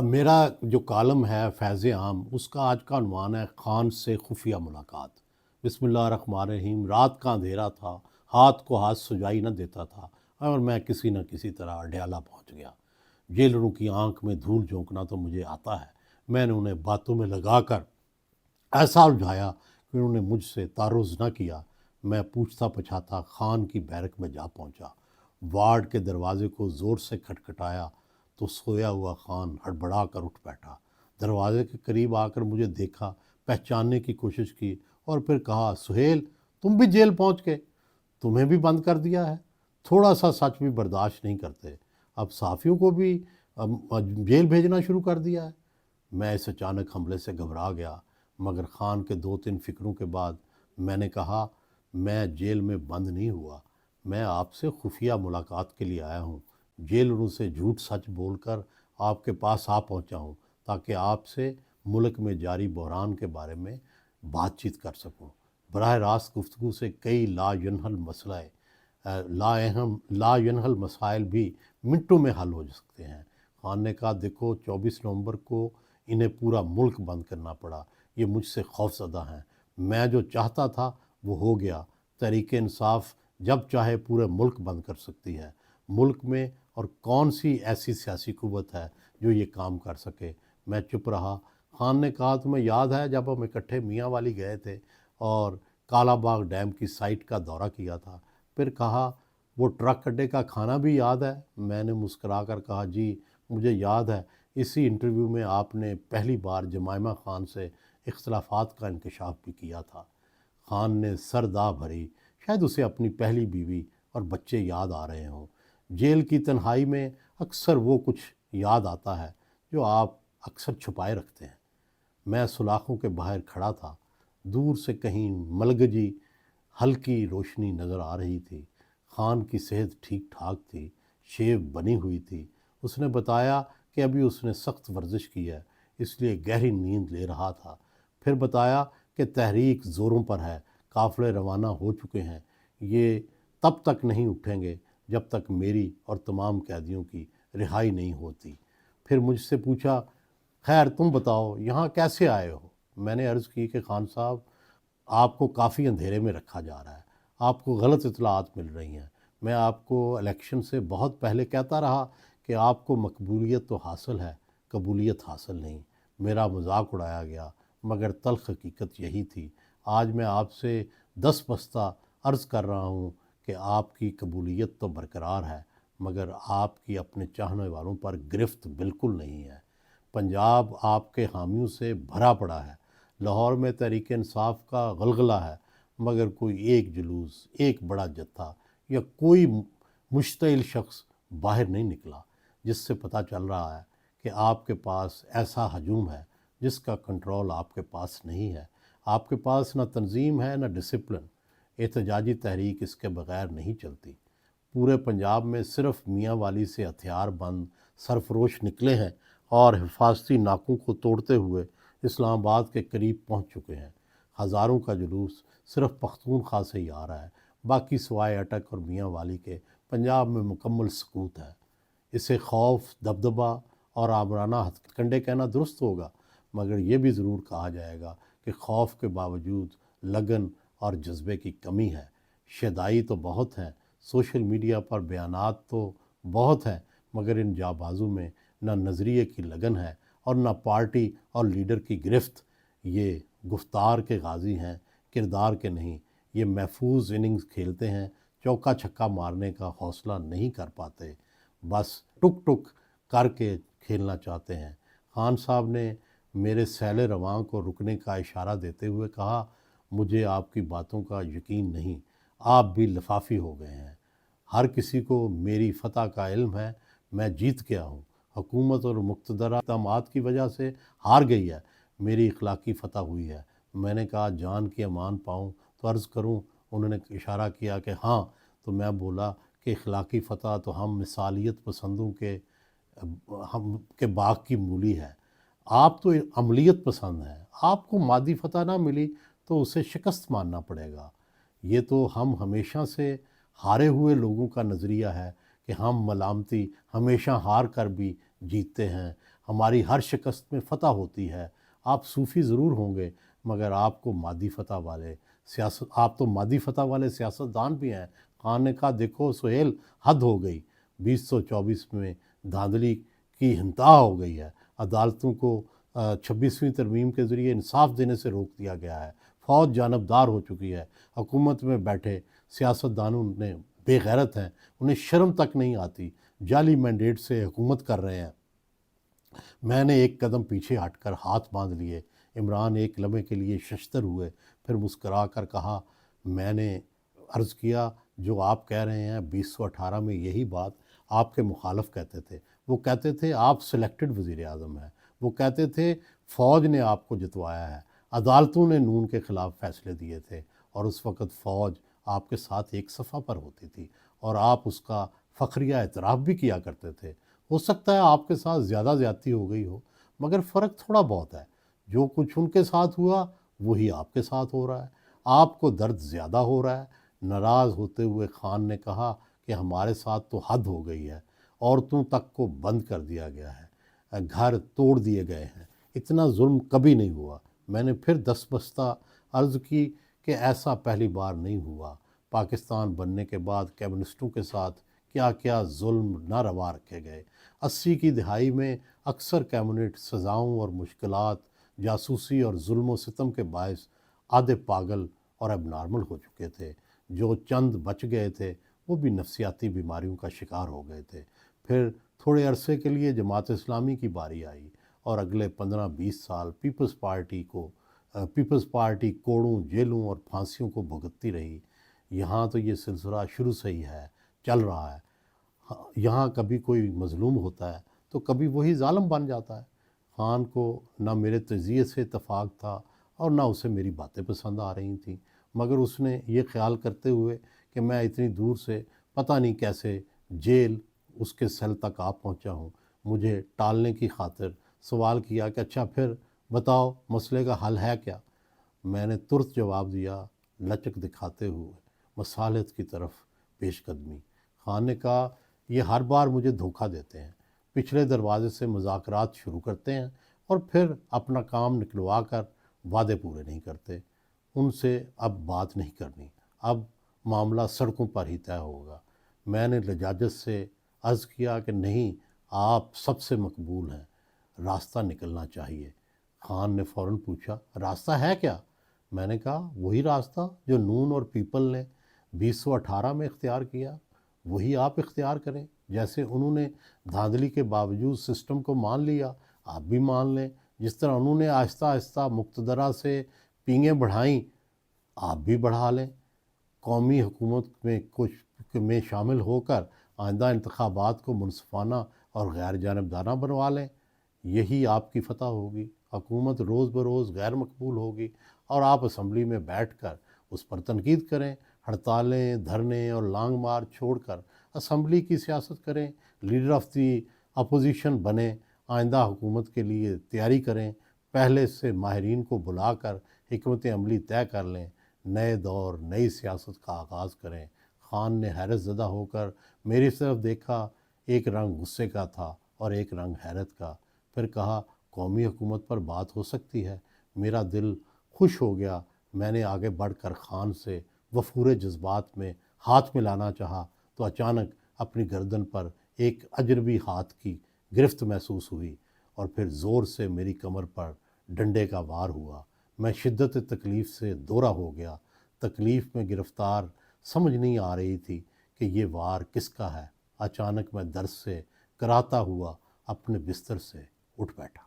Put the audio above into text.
میرا جو کالم ہے فیض عام، اس کا آج کا عنوان ہے خان سے خفیہ ملاقات۔ بسم اللہ الرحمن الرحیم۔ رات کا اندھیرا تھا، ہاتھ کو ہاتھ سجائی نہ دیتا تھا، اور میں کسی نہ کسی طرح اڈیالہ پہنچ گیا۔ جیلروں کی آنکھ میں دھول جھونکنا تو مجھے آتا ہے۔ میں نے انہیں باتوں میں لگا کر ایسا الجھایا کہ انہوں نے مجھ سے تعرض نہ کیا۔ میں پوچھتا پچھاتا خان کی بیرک میں جا پہنچا، وارڈ کے دروازے کو زور سے کھٹکھٹایا تو سویا ہوا خان ہڑبڑا کر اٹھ بیٹھا۔ دروازے کے قریب آ کر مجھے دیکھا، پہچاننے کی کوشش کی اور پھر کہا، سہیل تم بھی جیل پہنچ گئے؟ تمہیں بھی بند کر دیا ہے؟ تھوڑا سا سچ بھی برداشت نہیں کرتے، اب صحافیوں کو بھی جیل بھیجنا شروع کر دیا ہے۔ میں اس اچانک حملے سے گھبرا گیا، مگر خان کے 2-3 فکروں کے بعد میں نے کہا، میں جیل میں بند نہیں ہوا، میں آپ سے خفیہ ملاقات کے لیے آیا ہوں۔ جیلروں سے جھوٹ سچ بول کر آپ کے پاس آ پہنچا ہوں تاکہ آپ سے ملک میں جاری بحران کے بارے میں بات چیت کر سکوں۔ براہ راست گفتگو سے کئی لا ینحل مسائل بھی منٹوں میں حل ہو سکتے ہیں۔ خان نے کہا، دیکھو 24 نومبر کو انہیں پورا ملک بند کرنا پڑا، یہ مجھ سے خوف زدہ ہیں۔ میں جو چاہتا تھا وہ ہو گیا۔ تحریک انصاف جب چاہے پورے ملک بند کر سکتی ہے۔ ملک میں اور کون سی ایسی سیاسی قوت ہے جو یہ کام کر سکے؟ میں چپ رہا۔ خان نے کہا، تمہیں یاد ہے جب ہم اکٹھے میاں والی گئے تھے اور کالا باغ ڈیم کی سائٹ کا دورہ کیا تھا؟ پھر کہا، وہ ٹرک اڈے کا کھانا بھی یاد ہے؟ میں نے مسکرا کر کہا، جی مجھے یاد ہے، اسی انٹرویو میں آپ نے پہلی بار جمائمہ خان سے اختلافات کا انکشاف بھی کیا تھا۔ خان نے سر داہ بھری، شاید اسے اپنی پہلی بیوی اور بچے یاد آ رہے ہوں۔ جیل کی تنہائی میں اکثر وہ کچھ یاد آتا ہے جو آپ اکثر چھپائے رکھتے ہیں۔ میں سلاخوں کے باہر کھڑا تھا، دور سے کہیں ملگجی ہلکی روشنی نظر آ رہی تھی۔ خان کی صحت ٹھیک ٹھاک تھی، شیو بنی ہوئی تھی۔ اس نے بتایا کہ ابھی اس نے سخت ورزش کی ہے، اس لیے گہری نیند لے رہا تھا۔ پھر بتایا کہ تحریک زوروں پر ہے، قافلے روانہ ہو چکے ہیں، یہ تب تک نہیں اٹھیں گے جب تک میری اور تمام قیدیوں کی رہائی نہیں ہوتی۔ پھر مجھ سے پوچھا، خیر تم بتاؤ یہاں کیسے آئے ہو؟ میں نے عرض کی کہ خان صاحب، آپ کو کافی اندھیرے میں رکھا جا رہا ہے، آپ کو غلط اطلاعات مل رہی ہیں۔ میں آپ کو الیکشن سے بہت پہلے کہتا رہا کہ آپ کو مقبولیت تو حاصل ہے، قبولیت حاصل نہیں۔ میرا مذاق اڑایا گیا، مگر تلخ حقیقت یہی تھی۔ آج میں آپ سے 10 بستہ عرض کر رہا ہوں کہ آپ کی قبولیت تو برقرار ہے، مگر آپ کی اپنے چاہنے والوں پر گرفت بالکل نہیں ہے۔ پنجاب آپ کے حامیوں سے بھرا پڑا ہے، لاہور میں تحریک انصاف کا غلغلہ ہے، مگر کوئی ایک جلوس، ایک بڑا جتھا یا کوئی مشتعل شخص باہر نہیں نکلا، جس سے پتہ چل رہا ہے کہ آپ کے پاس ایسا ہجوم ہے جس کا کنٹرول آپ کے پاس نہیں ہے۔ آپ کے پاس نہ تنظیم ہے نہ ڈسپلن۔ احتجاجی تحریک اس کے بغیر نہیں چلتی۔ پورے پنجاب میں صرف میاں والی سے ہتھیار بند سرفروش نکلے ہیں اور حفاظتی ناکوں کو توڑتے ہوئے اسلام آباد کے قریب پہنچ چکے ہیں۔ ہزاروں کا جلوس صرف پختونخوا سے ہی آ رہا ہے، باقی سوائے اٹک اور میاں والی کے پنجاب میں مکمل سکوت ہے۔ اسے خوف، دبدبہ اور آمرانہ ہتھ کنڈے کہنا درست ہوگا، مگر یہ بھی ضرور کہا جائے گا کہ خوف کے باوجود لگن اور جذبے کی کمی ہے۔ شیدائی تو بہت ہیں، سوشل میڈیا پر بیانات تو بہت ہیں، مگر ان جانبازوں میں نہ نظریے کی لگن ہے اور نہ پارٹی اور لیڈر کی گرفت۔ یہ گفتار کے غازی ہیں، کردار کے نہیں۔ یہ محفوظ اننگز کھیلتے ہیں، چوکا چھکا مارنے کا حوصلہ نہیں کر پاتے، بس ٹک ٹک کر کے کھیلنا چاہتے ہیں۔ خان صاحب نے میرے سیل رواں کو رکنے کا اشارہ دیتے ہوئے کہا، مجھے آپ کی باتوں کا یقین نہیں، آپ بھی لفافی ہو گئے ہیں۔ ہر کسی کو میری فتح کا علم ہے، میں جیت گیا ہوں۔ حکومت اور مقتدرہ اقدامات کی وجہ سے ہار گئی ہے، میری اخلاقی فتح ہوئی ہے۔ میں نے کہا، جان کی امان پاؤں تو عرض کروں؟ انہوں نے اشارہ کیا کہ ہاں، تو میں بولا کہ اخلاقی فتح تو ہم مثالیت پسندوں کے باغ کی مولی ہے، آپ تو عملیت پسند ہیں، آپ کو مادی فتح نہ ملی تو اسے شکست ماننا پڑے گا۔ یہ تو ہم ہمیشہ سے ہارے ہوئے لوگوں کا نظریہ ہے کہ ہم ملامتی ہمیشہ ہار کر بھی جیتتے ہیں، ہماری ہر شکست میں فتح ہوتی ہے۔ آپ صوفی ضرور ہوں گے مگر آپ کو مادی فتح والے آپ تو مادی فتح والے سیاستدان بھی ہیں۔ خان نے کہا دیکھو سہیل، حد ہو گئی، 2024 میں دھاندلی کی انتہا ہو گئی ہے۔ عدالتوں کو 26ویں ترمیم کے ذریعے انصاف دینے سے روک دیا گیا ہے، فوج جانبدار ہو چکی ہے، حکومت میں بیٹھے سیاستدانوں نے بے غیرت ہیں، انہیں شرم تک نہیں آتی، جعلی مینڈیٹ سے حکومت کر رہے ہیں۔ میں نے ایک قدم پیچھے ہٹ کر ہاتھ باندھ لیے۔ عمران ایک لمحے کے لیے ششدر ہوئے، پھر مسکرا کر کہا، میں نے عرض کیا جو آپ کہہ رہے ہیں 2018 میں یہی بات آپ کے مخالف کہتے تھے۔ وہ کہتے تھے آپ سلیکٹڈ وزیر اعظم ہیں، وہ کہتے تھے فوج نے آپ کو جتوایا ہے، عدالتوں نے نون کے خلاف فیصلے دیے تھے، اور اس وقت فوج آپ کے ساتھ ایک صفحہ پر ہوتی تھی اور آپ اس کا فخریہ اعتراف بھی کیا کرتے تھے۔ ہو سکتا ہے آپ کے ساتھ زیادہ زیادتی ہو گئی ہو، مگر فرق تھوڑا بہت ہے، جو کچھ ان کے ساتھ ہوا وہی آپ کے ساتھ ہو رہا ہے۔ آپ کو درد زیادہ ہو رہا ہے۔ ناراض ہوتے ہوئے خان نے کہا کہ ہمارے ساتھ تو حد ہو گئی ہے، عورتوں تک کو بند کر دیا گیا ہے، گھر توڑ دیے گئے ہیں، اتنا ظلم کبھی نہیں ہوا۔ میں نے پھر دستبستہ عرض کی کہ ایسا پہلی بار نہیں ہوا۔ پاکستان بننے کے بعد کمیونسٹوں کے ساتھ کیا کیا ظلم نہ روا رکھے گئے۔ 80 کی دہائی میں اکثر کمیونسٹ سزاؤں اور مشکلات، جاسوسی اور ظلم و ستم کے باعث آدھے پاگل اور اب نارمل ہو چکے تھے۔ جو چند بچ گئے تھے وہ بھی نفسیاتی بیماریوں کا شکار ہو گئے تھے۔ پھر تھوڑے عرصے کے لیے جماعت اسلامی کی باری آئی اور اگلے 15-20 سال پیپلز پارٹی کوڑوں، جیلوں اور پھانسیوں کو بھگتتی رہی۔ یہاں تو یہ سلسلہ شروع سے ہی ہے، چل رہا ہے۔ یہاں کبھی کوئی مظلوم ہوتا ہے تو کبھی وہی ظالم بن جاتا ہے۔ خان کو نہ میرے تجزیے سے اتفاق تھا اور نہ اسے میری باتیں پسند آ رہی تھیں، مگر اس نے یہ خیال کرتے ہوئے کہ میں اتنی دور سے پتہ نہیں کیسے جیل اس کے سیل تک آ پہنچا ہوں، مجھے ٹالنے کی خاطر سوال کیا کہ اچھا پھر بتاؤ مسئلے کا حل ہے کیا؟ میں نے ترت جواب دیا، لچک دکھاتے ہوئے مصالحت کی طرف پیش قدمی۔ خان نے کہا یہ ہر بار مجھے دھوکہ دیتے ہیں، پچھلے دروازے سے مذاکرات شروع کرتے ہیں اور پھر اپنا کام نکلوا کر وعدے پورے نہیں کرتے۔ ان سے اب بات نہیں کرنی، اب معاملہ سڑکوں پر ہی طے ہوگا۔ میں نے لجاجت سے عرض کیا کہ نہیں، آپ سب سے مقبول ہیں، راستہ نکلنا چاہیے۔ خان نے فوراً پوچھا راستہ ہے کیا؟ میں نے کہا وہی راستہ جو نون اور پیپل نے 2018 میں اختیار کیا، وہی آپ اختیار کریں۔ جیسے انہوں نے دھاندلی کے باوجود سسٹم کو مان لیا، آپ بھی مان لیں۔ جس طرح انہوں نے آہستہ آہستہ مقتدرہ سے پینگیں بڑھائیں، آپ بھی بڑھا لیں۔ قومی حکومت میں شامل ہو کر آئندہ انتخابات کو منصفانہ اور غیر جانبدارانہ بنوا لیں، یہی آپ کی فتح ہوگی۔ حکومت روز بروز غیر مقبول ہوگی اور آپ اسمبلی میں بیٹھ کر اس پر تنقید کریں، ہڑتالیں، دھرنے اور لانگ مارچ چھوڑ کر اسمبلی کی سیاست کریں، لیڈر آف دی اپوزیشن بنیں، آئندہ حکومت کے لیے تیاری کریں، پہلے سے ماہرین کو بلا کر حکمت عملی طے کر لیں، نئے دور، نئی سیاست کا آغاز کریں۔ خان نے حیرت زدہ ہو کر میری طرف دیکھا، ایک رنگ غصے کا تھا اور ایک رنگ حیرت کا۔ پھر کہا قومی حکومت پر بات ہو سکتی ہے۔ میرا دل خوش ہو گیا۔ میں نے آگے بڑھ کر خان سے وفور جذبات میں ہاتھ ملانا چاہا تو اچانک اپنی گردن پر ایک اجنبی ہاتھ کی گرفت محسوس ہوئی اور پھر زور سے میری کمر پر ڈنڈے کا وار ہوا۔ میں شدت تکلیف سے دورہ ہو گیا۔ تکلیف میں گرفتار سمجھ نہیں آ رہی تھی کہ یہ وار کس کا ہے۔ اچانک میں درد سے کراتا ہوا اپنے بستر سے اٹھ بیٹھا۔